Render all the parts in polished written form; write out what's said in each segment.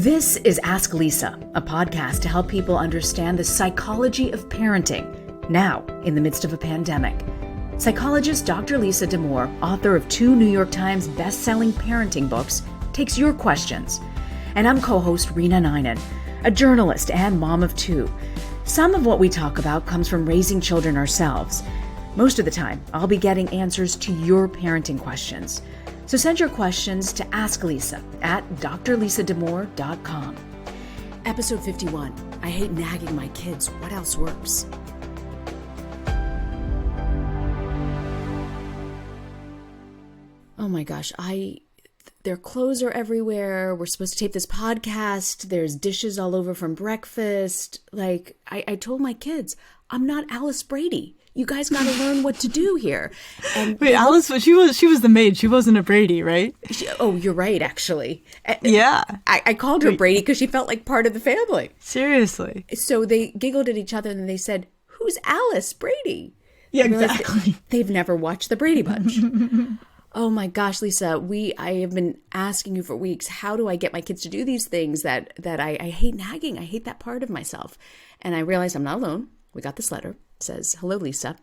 This is Ask Lisa, a podcast to help people understand the psychology of parenting, now in the midst of a pandemic. Psychologist Dr. Lisa Damour, author of 2 New York Times best-selling parenting books, takes your questions. And I'm co-host Reena, a journalist and mom of 2. Some of what we talk about comes from raising children ourselves. Most of the time, I'll be getting answers to your parenting questions. So send your questions to Ask Lisa at drlisadamour.com. Episode 51, I hate nagging my kids. What else works? Oh my gosh, their clothes are everywhere. We're supposed to tape this podcast. There's dishes all over from breakfast. I told my kids, I'm not Alice Brady. You guys got to learn what to do here. And wait, Alice, she was the maid. She wasn't a Brady, right? You're right, actually. Yeah. I called her Brady because she felt like part of the family. Seriously. So they giggled at each other and they said, "Who's Alice Brady?" Yeah, exactly. They've never watched the Brady Bunch. Oh my gosh, Lisa, I have been asking you for weeks, how do I get my kids to do these things that I hate nagging? I hate that part of myself. And I realized I'm not alone. We got this letter. It says, "Hello, Lisa.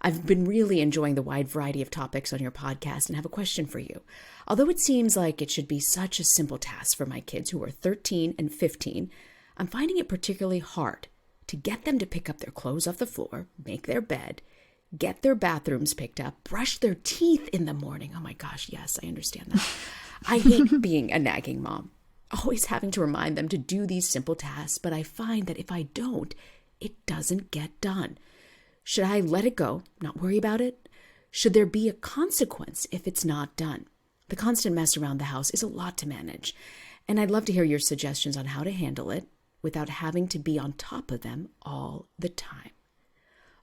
I've been really enjoying the wide variety of topics on your podcast and have a question for you. Although it seems like it should be such a simple task for my kids who are 13 and 15, I'm finding it particularly hard to get them to pick up their clothes off the floor, make their bed, get their bathrooms picked up, brush their teeth in the morning." Oh my gosh, yes, I understand that. I hate being a nagging mom, always having to remind them to do these simple tasks, but I find that if I don't, it doesn't get done. Should I let it go, not worry about it? Should there be a consequence if it's not done? The constant mess around the house is a lot to manage, and I'd love to hear your suggestions on how to handle it without having to be on top of them all the time.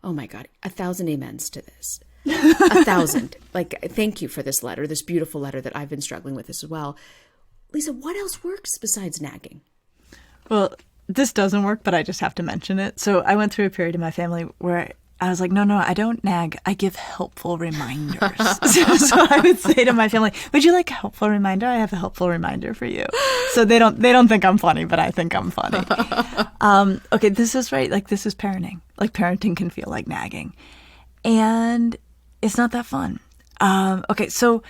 Oh my God, 1,000 amens to this. 1,000. Thank you for this letter, this beautiful letter that I've been struggling with as well. Lisa, what else works besides nagging? Well, this doesn't work, but I just have to mention it. So I went through a period in my family where I was like, no, I don't nag. I give helpful reminders. so I would say to my family, would you like a helpful reminder? I have a helpful reminder for you. So they don't think I'm funny, but I think I'm funny. Okay, this is right. This is parenting. Parenting can feel like nagging. And it's not that fun. Okay, so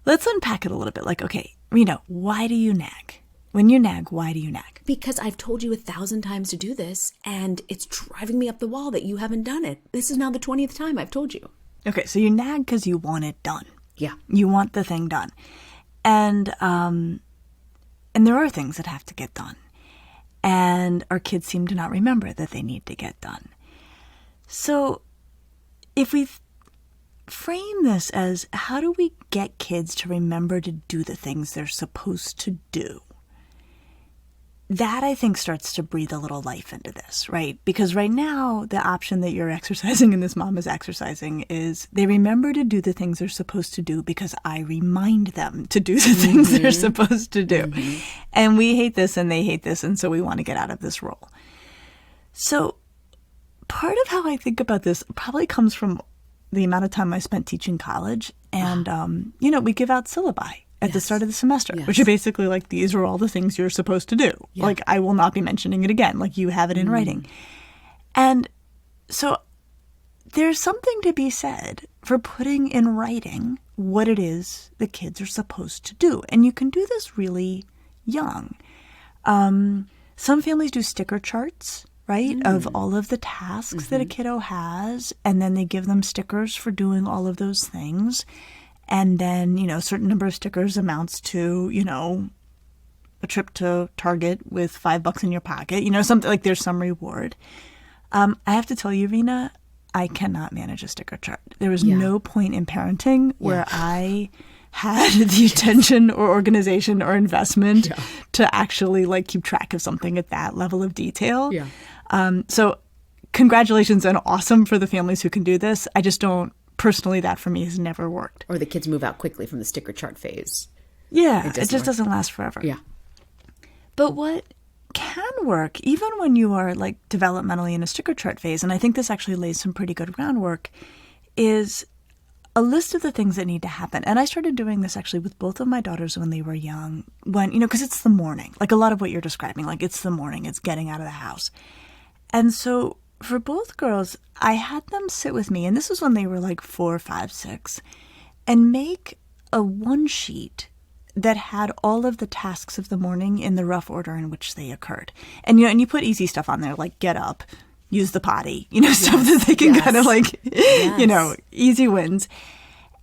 let's unpack it a little bit. Okay, Reena, why do you nag? When you nag, why do you nag? Because I've told you 1,000 times to do this, and it's driving me up the wall that you haven't done it. This is now the 20th time I've told you. Okay, so you nag because you want it done. Yeah. You want the thing done. And there are things that have to get done. And our kids seem to not remember that they need to get done. So if we frame this as, how do we get kids to remember to do the things they're supposed to do? That, I think, starts to breathe a little life into this, right? Because right now, the option that you're exercising and this mom is exercising is they remember to do the things they're supposed to do because I remind them to do the things they're supposed to do. Mm-hmm. And we hate this and they hate this, and so we want to get out of this role. So part of how I think about this probably comes from the amount of time I spent teaching college. And, we give out syllabi at the start of the semester, which are basically these are all the things you're supposed to do. Yeah. I will not be mentioning it again. You have it in writing. And so there's something to be said for putting in writing what it is the kids are supposed to do. And you can do this really young. Some families do sticker charts, right, of all of the tasks that a kiddo has. And then they give them stickers for doing all of those things. And then, a certain number of stickers amounts to, a trip to Target with $5 in your pocket, something there's some reward. I have to tell you, Reena, I cannot manage a sticker chart. There was no point in parenting where I had the attention or organization or investment to actually keep track of something at that level of detail. Yeah. So congratulations and awesome for the families who can do this. I just don't. Personally, that for me has never worked. Or the kids move out quickly from the sticker chart phase. Yeah, it just doesn't last forever. Yeah. But what can work, even when you are developmentally in a sticker chart phase, and I think this actually lays some pretty good groundwork, is a list of the things that need to happen. And I started doing this actually with both of my daughters when they were young, when, because it's the morning, like a lot of what you're describing, like it's the morning, it's getting out of the house. And so for both girls, I had them sit with me, and this was when they were like 4, 5, 6, and make a one sheet that had all of the tasks of the morning in the rough order in which they occurred. And, and you put easy stuff on there, like get up, use the potty, stuff that they can kind of like, easy wins.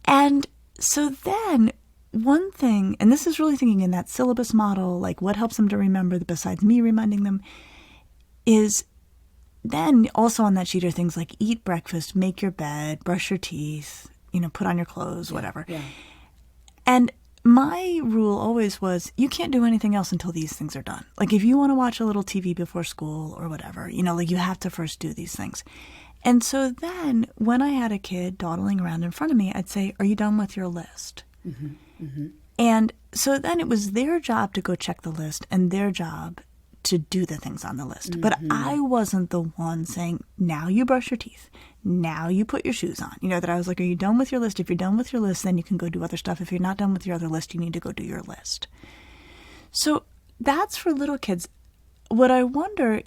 And so then one thing, and this is really thinking in that syllabus model, like what helps them to remember besides me reminding them, is then also on that sheet are things like eat breakfast, make your bed, brush your teeth, put on your clothes, whatever. Yeah. And my rule always was you can't do anything else until these things are done. Like if you want to watch a little TV before school or whatever, like you have to first do these things. And so then when I had a kid dawdling around in front of me, I'd say, are you done with your list? Mm-hmm, mm-hmm. And so then it was their job to go check the list and their job to do the things on the list. Mm-hmm. But I wasn't the one saying, now you brush your teeth. Now you put your shoes on. That I was like, are you done with your list? If you're done with your list, then you can go do other stuff. If you're not done with your other list, you need to go do your list. So that's for little kids. What I wonder,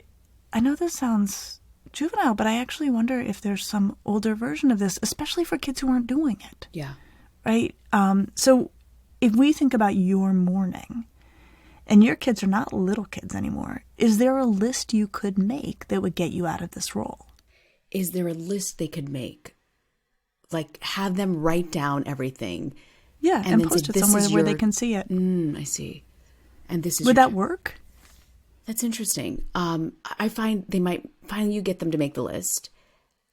I know this sounds juvenile, but I actually wonder if there's some older version of this, especially for kids who aren't doing it. Yeah. Right? So if we think about your morning, and your kids are not little kids anymore, is there a list you could make that would get you out of this role? Is there a list they could make? Like have them write down everything. Yeah, and post it somewhere where they can see it. I see. And this is Would that work? That's interesting. I find they might finally you get them to make the list.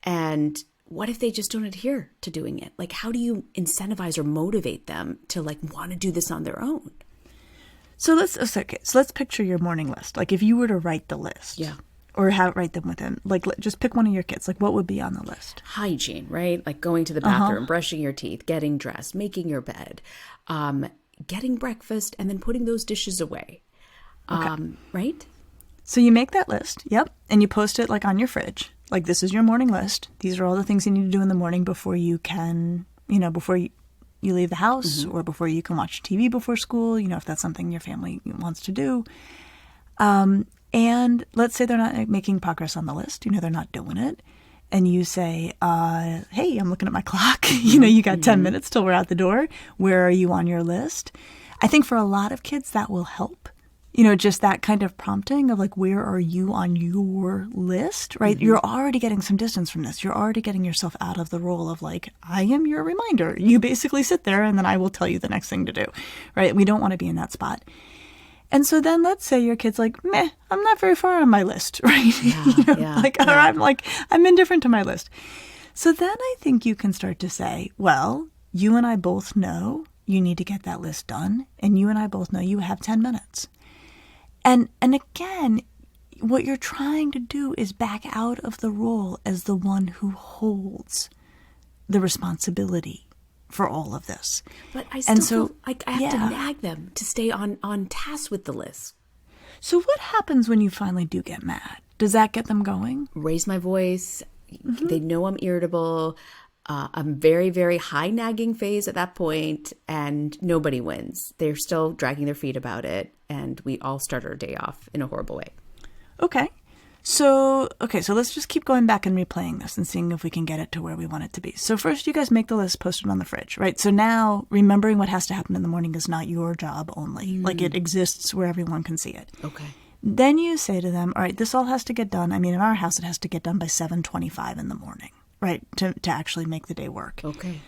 And what if they just don't adhere to doing it? Like how do you incentivize or motivate them to like want to do this on their own? So let's picture your morning list. Like if you were to write the list. Yeah. Or write them with them. Like just pick one of your kids. Like what would be on the list? Hygiene, right? Like going to the bathroom, brushing your teeth, getting dressed, making your bed, getting breakfast, and then putting those dishes away. Right? So you make that list. Yep. And you post it like on your fridge. Like this is your morning list. These are all the things you need to do in the morning before you can, before you leave the house or before you can watch TV before school, if that's something your family wants to do. And let's say they're not making progress on the list, they're not doing it. And you say, hey, I'm looking at my clock. You got 10 minutes till we're out the door. Where are you on your list? I think for a lot of kids that will help. Just that kind of prompting of like, where are you on your list, right? Mm-hmm. You're already getting some distance from this. You're already getting yourself out of the role of like, I am your reminder. You basically sit there and then I will tell you the next thing to do, right? We don't want to be in that spot. And so then let's say your kid's like, meh, I'm not very far on my list, right? Or I'm indifferent to my list. So then I think you can start to say, well, you and I both know you need to get that list done. And you and I both know you have 10 minutes. And again, what you're trying to do is back out of the role as the one who holds the responsibility for all of this. But I still feel like I have to nag them to stay on task with the list. So what happens when you finally do get mad? Does that get them going? Raise my voice. Mm-hmm. They know I'm irritable. I'm very, very high nagging phase at that point, and nobody wins. They're still dragging their feet about it, and we all start our day off in a horrible way. Okay. So let's just keep going back and replaying this and seeing if we can get it to where we want it to be. So first, you guys make the list, post it on the fridge, right? So now remembering what has to happen in the morning is not your job only. Mm. Like it exists where everyone can see it. Okay. Then you say to them, all right, this all has to get done. I mean, in our house, it has to get done by 7:25 in the morning, right? To actually make the day work. Okay.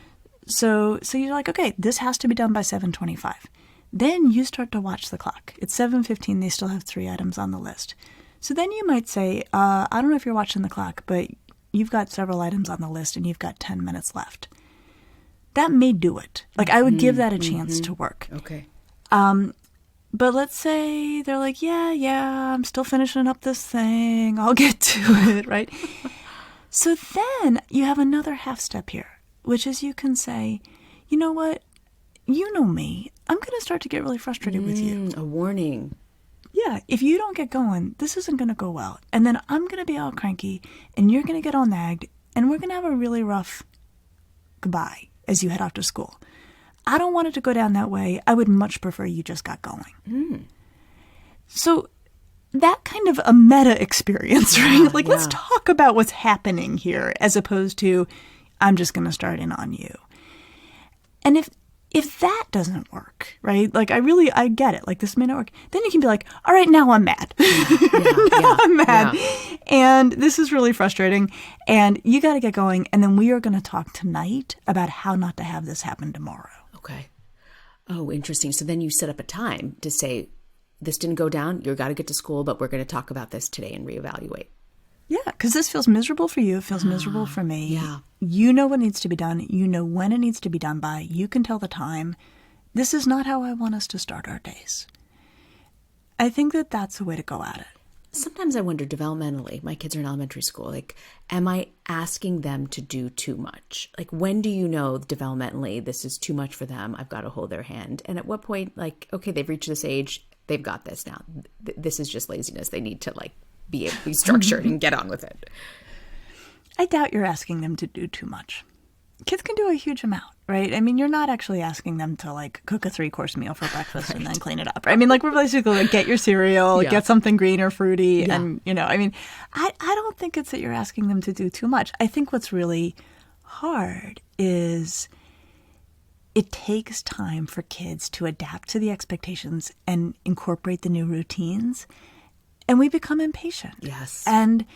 So you're like, okay, this has to be done by 7:25. Then you start to watch the clock. It's 7:15. They still have 3 items on the list. So then you might say, I don't know if you're watching the clock, but you've got several items on the list and you've got 10 minutes left. That may do it. Like I would give that a chance to work. Okay. But let's say they're like, yeah, I'm still finishing up this thing. I'll get to it, right? So then you have another half step here, which is you can say, you know what? You know me. I'm going to start to get really frustrated with you. A warning. Yeah, if you don't get going, this isn't going to go well. And then I'm going to be all cranky, and you're going to get all nagged, and we're going to have a really rough goodbye, as you head off to school. I don't want it to go down that way. I would much prefer you just got going. So that kind of a meta experience, right? Like, let's talk about what's happening here as opposed to, I'm just going to start in on you. And if that doesn't work, right? Like, I get it. Like, this may not work. Then you can be like, all right, now I'm mad. I'm mad. Yeah. And this is really frustrating. And you got to get going. And then we are going to talk tonight about how not to have this happen tomorrow. Okay. Oh, interesting. So then you set up a time to say, this didn't go down. You've got to get to school, but we're going to talk about this today and reevaluate. Yeah, because this feels miserable for you. It feels miserable for me. Yeah. You know what needs to be done. You know when it needs to be done by. You can tell the time. This is not how I want us to start our days. I think that that's the way to go at it. Sometimes I wonder developmentally, my kids are in elementary school, like, am I asking them to do too much? Like, when do you know developmentally this is too much for them? I've got to hold their hand. And at what point, like, okay, they've reached this age, they've got this now. This is just laziness. They need to, like, be structured and get on with it. I doubt you're asking them to do too much. Kids can do a huge amount, right? I mean, you're not actually asking them to, like, cook a 3-course meal for breakfast and then clean it up. I mean, like, we're basically like, get your cereal, get something green or fruity. And, you know, I mean, I don't think it's that you're asking them to do too much. I think what's really hard is it takes time for kids to adapt to the expectations and incorporate the new routines. And we become impatient. Yes. And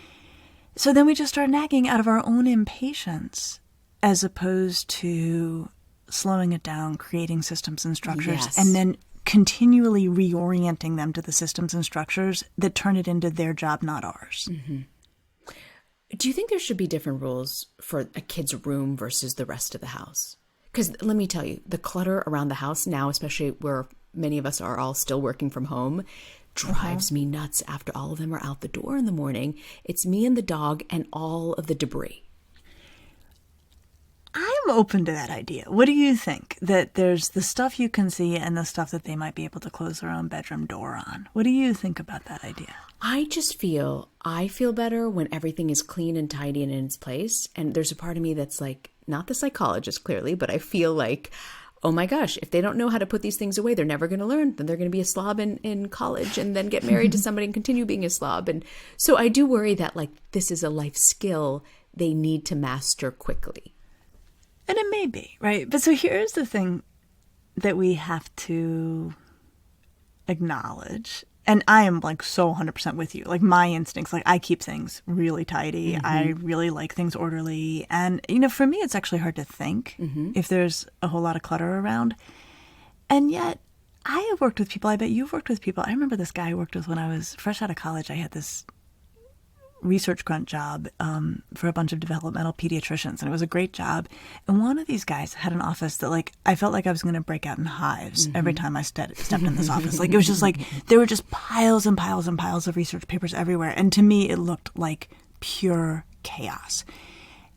so then we just start nagging out of our own impatience as opposed to slowing it down, creating systems and structures, and then continually reorienting them to the systems and structures that turn it into their job, not ours. Do you think there should be different rules for a kid's room versus the rest of the house? Because let me tell you, the clutter around the house now, especially where many of us are all still working from home, drives me nuts after all of them are out the door in the morning. It's me and the dog and all of the debris. I'm open to that idea. What do you think? That there's the stuff you can see and the stuff that they might be able to close their own bedroom door on. What do you think about that idea? I feel better when everything is clean and tidy and in its place. And there's a part of me that's like, not the psychologist clearly, but I feel like, oh my gosh, if they don't know how to put these things away, they're never going to learn. Then they're going to be a slob in college and then get married to somebody and continue being a slob. And so I do worry that, like, this is a life skill they need to master quickly. And it may be, right? But so here's the thing that we have to acknowledge. And I am, like, so 100% with you. Like, my instincts, like, I keep things really tidy. I really like things orderly. And, you know, for me, it's actually hard to think if there's a whole lot of clutter around. And yet, I have worked with people. I bet you've worked with people. I remember this guy I worked with when I was fresh out of college. I had this research grunt job for a bunch of developmental pediatricians, and it was a great job. And one of these guys had an office that, like, I felt like I was going to break out in hives every time I stepped in this office. Like, it was just like there were just piles and piles and piles of research papers everywhere, and to me it looked like pure chaos.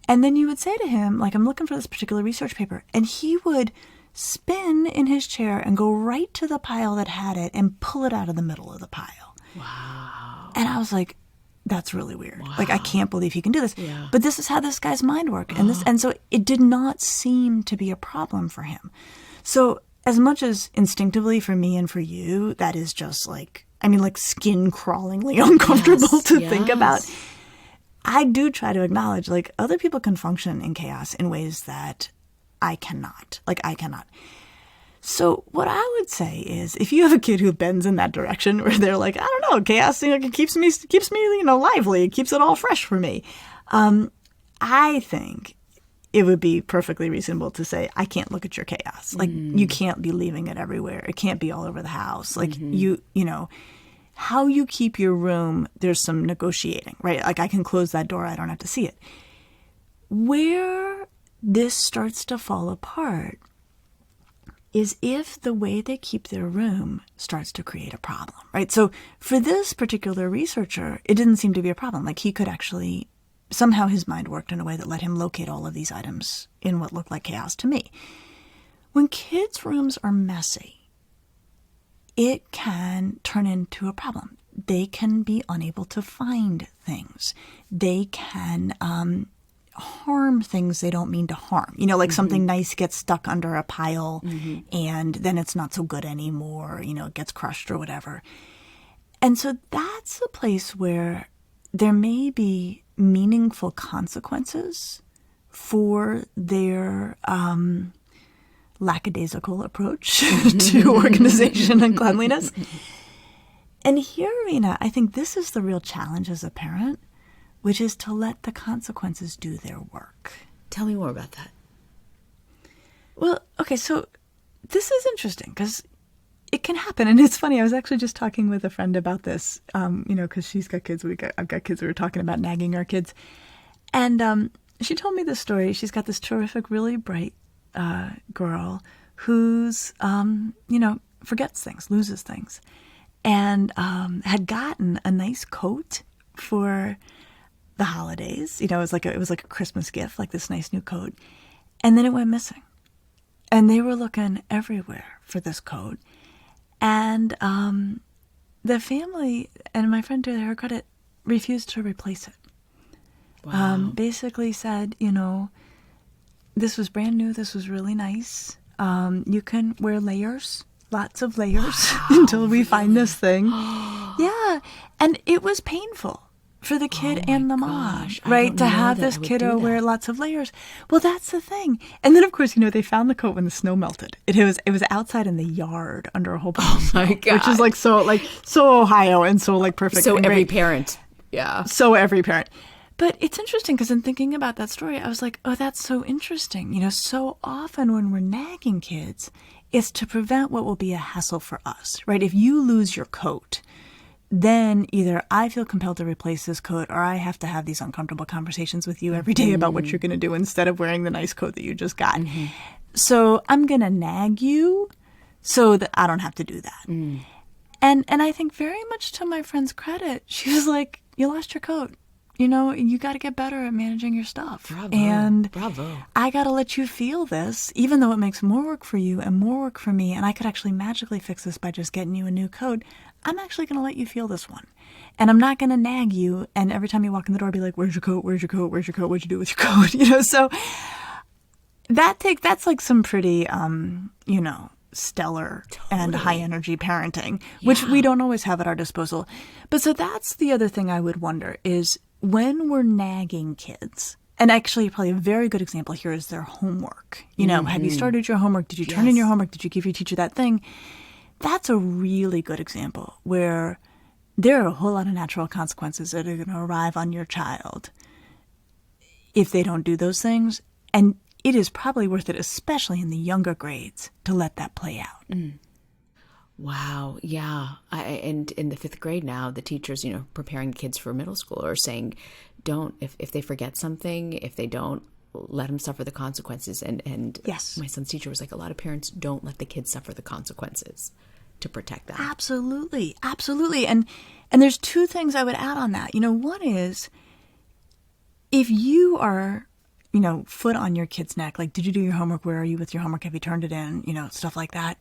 And then you would say to him, like, I'm looking for this particular research paper, and he would spin in his chair and go right to the pile that had it and pull it out of the middle of the pile. Wow. And I was like, that's really weird. Wow. Like, I can't believe he can do this. Yeah. But this is how this guy's mind worked. And so it did not seem to be a problem for him. So as much as instinctively for me and for you, that is just like, I mean, like, skin crawlingly uncomfortable to think about. I do try to acknowledge, like, other people can function in chaos in ways that I cannot. Like, I cannot. So what I would say is, if you have a kid who bends in that direction, where they're like, I don't know, chaos, you know, it keeps me, you know, lively. It keeps it all fresh for me. I think it would be perfectly reasonable to say, I can't look at your chaos. Like, you can't be leaving it everywhere. It can't be all over the house. Like, you know, how you keep your room, there's some negotiating, right? Like, I can close that door. I don't have to see it. Where this starts to fall apart is if the way they keep their room starts to create a problem, right? So for this particular researcher, it didn't seem to be a problem. Like, he could actually, somehow his mind worked in a way that let him locate all of these items in what looked like chaos to me. When kids' rooms are messy, it can turn into a problem. They can be unable to find things. They can harm things they don't mean to harm. You know, like something nice gets stuck under a pile and then it's not so good anymore, you know, it gets crushed or whatever. And so that's a place where there may be meaningful consequences for their lackadaisical approach to organization and cleanliness. And here, Reena, I think this is the real challenge as a parent, which is to let the consequences do their work. Tell me more about that. Well, okay, so this is interesting because it can happen. And it's funny, I was actually just talking with a friend about this, you know, because she's got kids, I've got kids, we were talking about nagging our kids. And she told me this story. She's got this terrific, really bright girl who's, you know, forgets things, loses things, and had gotten a nice coat for the holidays. You know, it was like a Christmas gift, like this nice new coat. And then it went missing. And they were looking everywhere for this coat. And the family, and my friend, to her credit, refused to replace it. Wow. Basically said, you know, this was brand new. This was really nice. You can wear layers, lots of layers, until we find this thing. Yeah. And it was painful for the kid and the mom, right? To have this kiddo wear lots of layers. Well, that's the thing. And then, of course, you know, they found the coat when the snow melted. It was outside in the yard under a whole bunch of snow, which is so Ohio and so perfect. So every parent. Yeah. So every parent. But it's interesting because in thinking about that story, I was like, oh, that's so interesting. You know, so often when we're nagging kids, it's to prevent what will be a hassle for us, right? If you lose your coat, then either I feel compelled to replace this coat or I have to have these uncomfortable conversations with you every day about what you're going to do instead of wearing the nice coat that you just got. So I'm going to nag you so that I don't have to do that. And I think very much to my friend's credit, she was like, you lost your coat. You know, you got to get better at managing your stuff. Bravo. I got to let you feel this, even though it makes more work for you and more work for me. And I could actually magically fix this by just getting you a new coat. I'm actually going to let you feel this one. And I'm not going to nag you. And every time you walk in the door, be like, where's your coat? Where's your coat? Where's your coat? What'd you do with your coat? You know, so that's like some pretty, you know, stellar and high energy parenting, which we don't always have at our disposal. But so that's the other thing I would wonder is when we're nagging kids, and actually probably a very good example here is their homework. You know, have you started your homework? Did you turn in your homework? Did you give your teacher that thing? That's a really good example where there are a whole lot of natural consequences that are going to arrive on your child if they don't do those things. And it is probably worth it, especially in the younger grades, to let that play out. Wow. Yeah. And in the 5th grade now, the teachers, you know, preparing kids for middle school are saying, don't, if they forget something, if they don't, let them suffer the consequences. And yes, my son's teacher was like, a lot of parents don't let the kids suffer the consequences to protect them. Absolutely. Absolutely. And there's two things I would add on that. You know, one is if you are, you know, foot on your kid's neck, like, did you do your homework? Where are you with your homework? Have you turned it in? You know, stuff like that.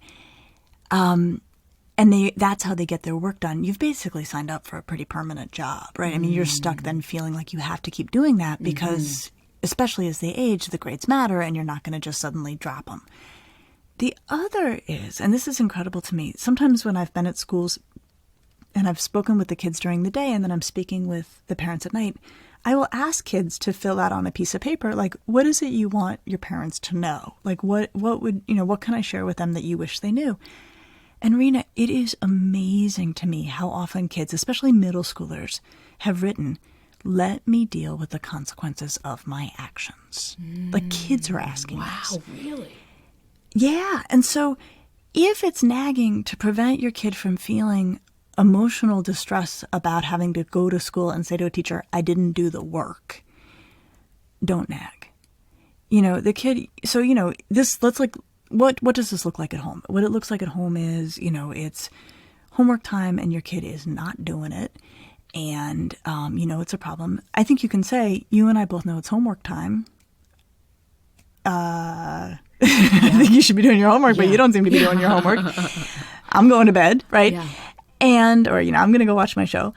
And that's how they get their work done. You've basically signed up for a pretty permanent job, right? I mean, you're stuck then feeling like you have to keep doing that because, especially as they age, the grades matter and you're not going to just suddenly drop them. The other is, and this is incredible to me, sometimes when I've been at schools and I've spoken with the kids during the day and then I'm speaking with the parents at night, I will ask kids to fill out on a piece of paper, like, what is it you want your parents to know? Like, what would, you know, what can I share with them that you wish they knew? And Reena, it is amazing to me how often kids, especially middle schoolers, have written, let me deal with the consequences of my actions. Like kids are asking this. Wow, really? Yeah. And so if it's nagging to prevent your kid from feeling emotional distress about having to go to school and say to a teacher, I didn't do the work, don't nag. You know, the kid, so, you know, what does this look like at home? What it looks like at home is, you know, it's homework time and your kid is not doing it. And, you know, it's a problem. I think you can say, you and I both know it's homework time. I think you should be doing your homework, but you don't seem to be doing your homework. I'm going to bed, right? Yeah. And, or, you know, I'm going to go watch my show.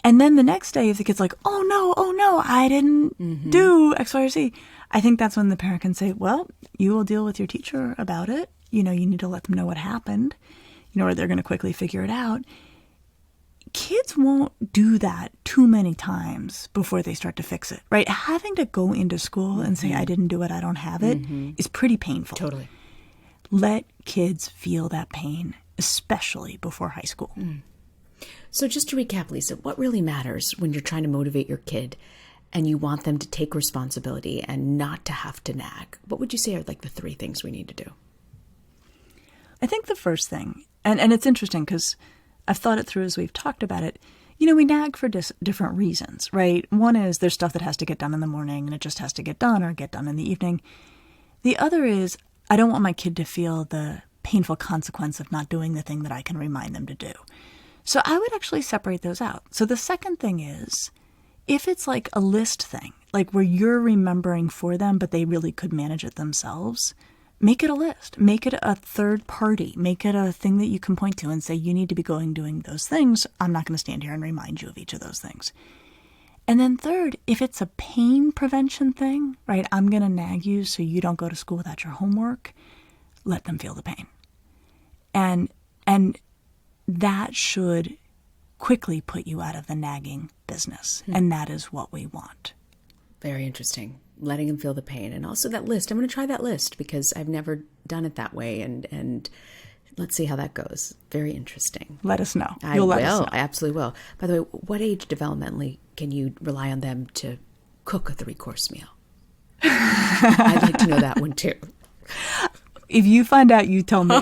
And then the next day, if the kid's like, oh no, I didn't do X, Y, or Z, I think that's when the parent can say, well, you will deal with your teacher about it. You need to let them know what happened, or they're going to quickly figure it out. Kids won't do that too many times before they start to fix it, right? Having to go into school and say, I didn't do it, I don't have it, is pretty painful. Totally. Let kids feel that pain, especially before high school. So just to recap, Lisa, what really matters when you're trying to motivate your kid and you want them to take responsibility and not to have to nag? What would you say are like the 3 things we need to do? I think the first thing, and it's interesting because I've thought it through as we've talked about it, we nag for different reasons, right? One is there's stuff that has to get done in the morning and it just has to get done or get done in the evening. The other is I don't want my kid to feel the painful consequence of not doing the thing that I can remind them to do. So I would actually separate those out. So the second thing is if it's like a list thing, like where you're remembering for them, but they really could manage it themselves, make it a list. Make it a third party. Make it a thing that you can point to and say, you need to be doing those things. I'm not going to stand here and remind you of each of those things. And then third, if it's a pain prevention thing, right, I'm going to nag you so you don't go to school without your homework, let them feel the pain. And that should quickly put you out of the nagging business. And that is what we want. Very interesting. Letting them feel the pain. And also that list. I'm going to try that list because I've never done it that way. And let's see how that goes. Very interesting. Let us know. I absolutely will. By the way, what age developmentally can you rely on them to cook a 3-course meal? I'd like to know that one too. If you find out, you tell me.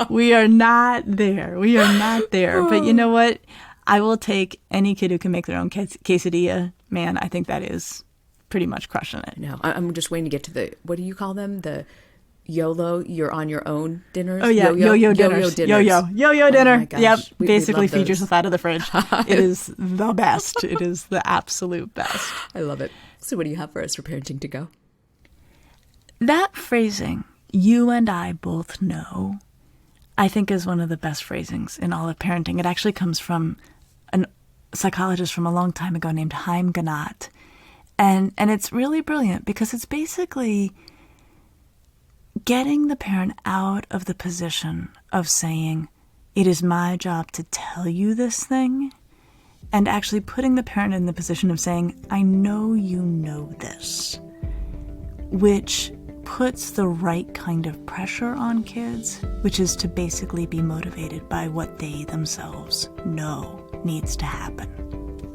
We are not there. But you know what? I will take any kid who can make their own quesadilla. Man, I think that is pretty much crushing it. No, I'm just waiting to get to the, what do you call them? The YOLO, you're on your own dinners? Oh, yeah. Yo-yo dinners. Yo-yo dinner. My gosh. Yep. We Basically love feed those. yourself out of the fridge. It is the best. It is the absolute best. I love it. So what do you have for us for Parenting to Go? That phrasing, you and I both know, I think is one of the best phrasings in all of parenting. It actually comes from a psychologist from a long time ago named Haim Ginott. And it's really brilliant because it's basically getting the parent out of the position of saying, it is my job to tell you this thing, and actually putting the parent in the position of saying, I know you know this, which puts the right kind of pressure on kids, which is to basically be motivated by what they themselves know needs to happen.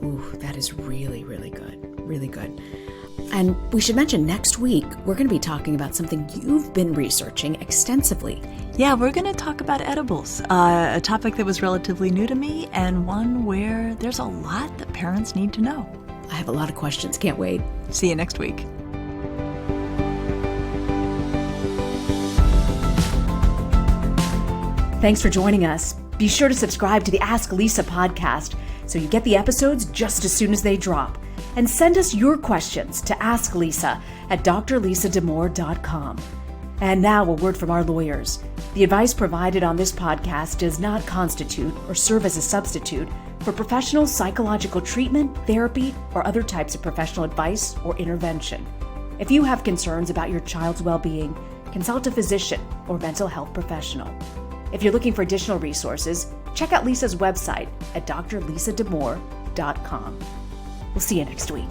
Ooh, that is really, really good. Really good. And we should mention next week, we're going to be talking about something you've been researching extensively. Yeah, we're going to talk about edibles, a topic that was relatively new to me and one where there's a lot that parents need to know. I have a lot of questions. Can't wait. See you next week. Thanks for joining us. Be sure to subscribe to the Ask Lisa podcast so you get the episodes just as soon as they drop. And send us your questions to asklisa@drlisademore.com. And now a word from our lawyers. The advice provided on this podcast does not constitute or serve as a substitute for professional psychological treatment, therapy, or other types of professional advice or intervention. If you have concerns about your child's well-being, consult a physician or mental health professional. If you're looking for additional resources, check out Lisa's website at drlisademore.com. We'll see you next week.